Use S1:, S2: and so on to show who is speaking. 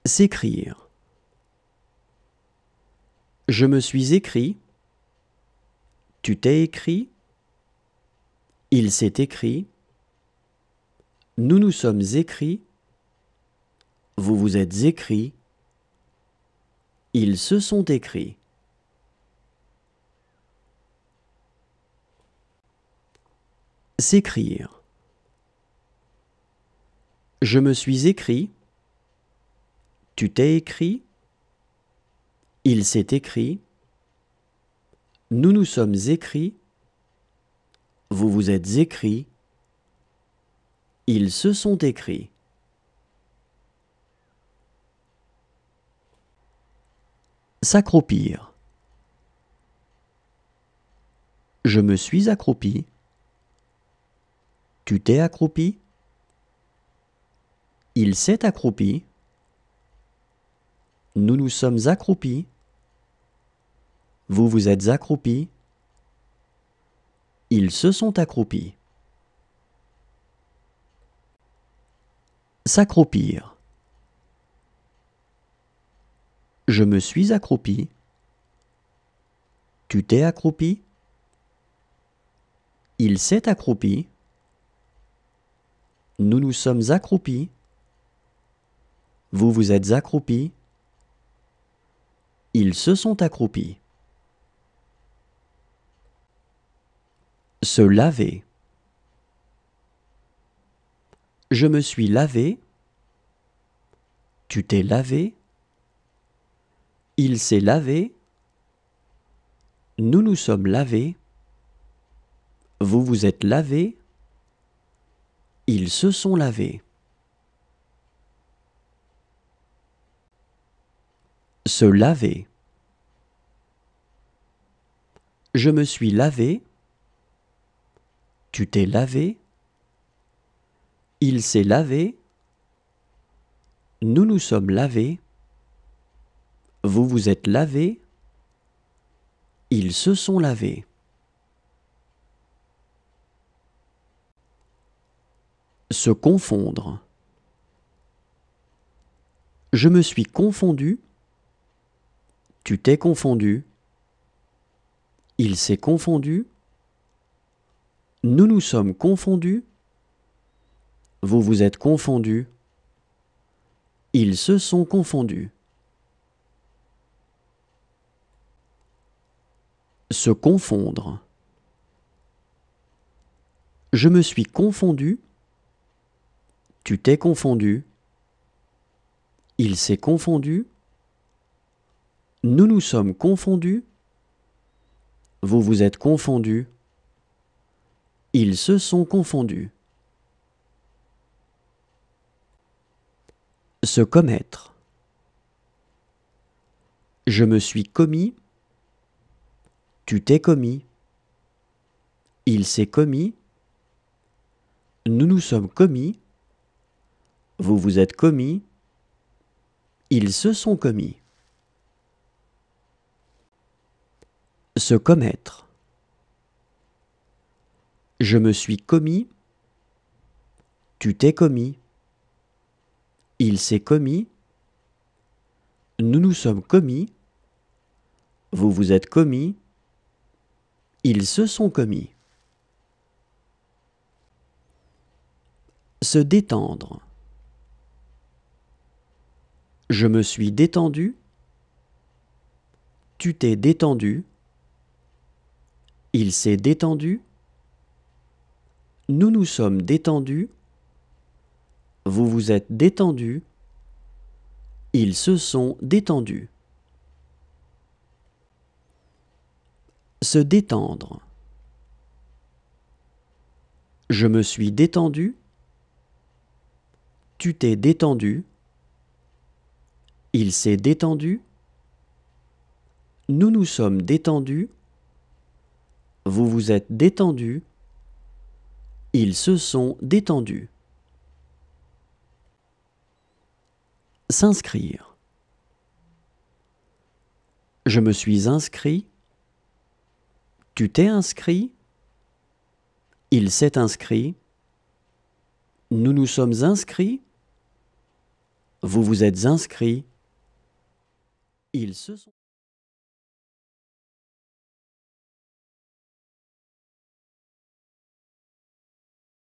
S1: S'écrire. Je me suis écrit. Tu t'es écrit. Il s'est écrit. Nous nous sommes écrits. Vous vous êtes écrits. Ils se sont écrits. S'écrire. Je me suis écrit. Tu t'es écrit. Il s'est écrit. Nous nous sommes écrits. Vous vous êtes écrits. Ils se sont écrits. S'accroupir. Je me suis accroupi. Tu t'es accroupi. Il s'est accroupi. Nous nous sommes accroupis. Vous vous êtes accroupis. Ils se sont accroupis. S'accroupir. Je me suis accroupi. Tu t'es accroupi. Il s'est accroupi. Nous nous sommes accroupis. Vous vous êtes accroupis. Ils se sont accroupis. Se laver. Je me suis lavé. Tu t'es lavé. Il s'est lavé. Nous nous sommes lavés. Vous vous êtes lavés. Ils se sont lavés. Se laver. Je me suis lavé. Tu t'es lavé. Il s'est lavé. Nous nous sommes lavés. Vous vous êtes lavés. Ils se sont lavés. Se confondre. Je me suis confondu. Tu t'es confondu. Il s'est confondu. Nous nous sommes confondus. Vous vous êtes confondus. Ils se sont confondus. Se confondre. Je me suis confondu. Tu t'es confondu. Il s'est confondu. Nous nous sommes confondus. Vous vous êtes confondus. Ils se sont confondus. Se commettre. Je me suis commis. Tu t'es commis. Il s'est commis. Nous nous sommes commis. Vous vous êtes commis. Ils se sont commis. Se commettre. Je me suis commis. Tu t'es commis. Il s'est commis. Nous nous sommes commis. Vous vous êtes commis. Ils se sont commis. Se détendre. Je me suis détendu. Tu t'es détendu. Il s'est détendu. Nous nous sommes détendus. Vous vous êtes détendus. Ils se sont détendus. Se détendre. Je me suis détendu. Tu t'es détendu. Il s'est détendu. Nous nous sommes détendus. Vous vous êtes détendus. Ils se sont détendus. S'inscrire. Je me suis inscrit. Tu t'es inscrit. Il s'est inscrit. Nous nous sommes inscrits. Vous vous êtes inscrit. Ils se sont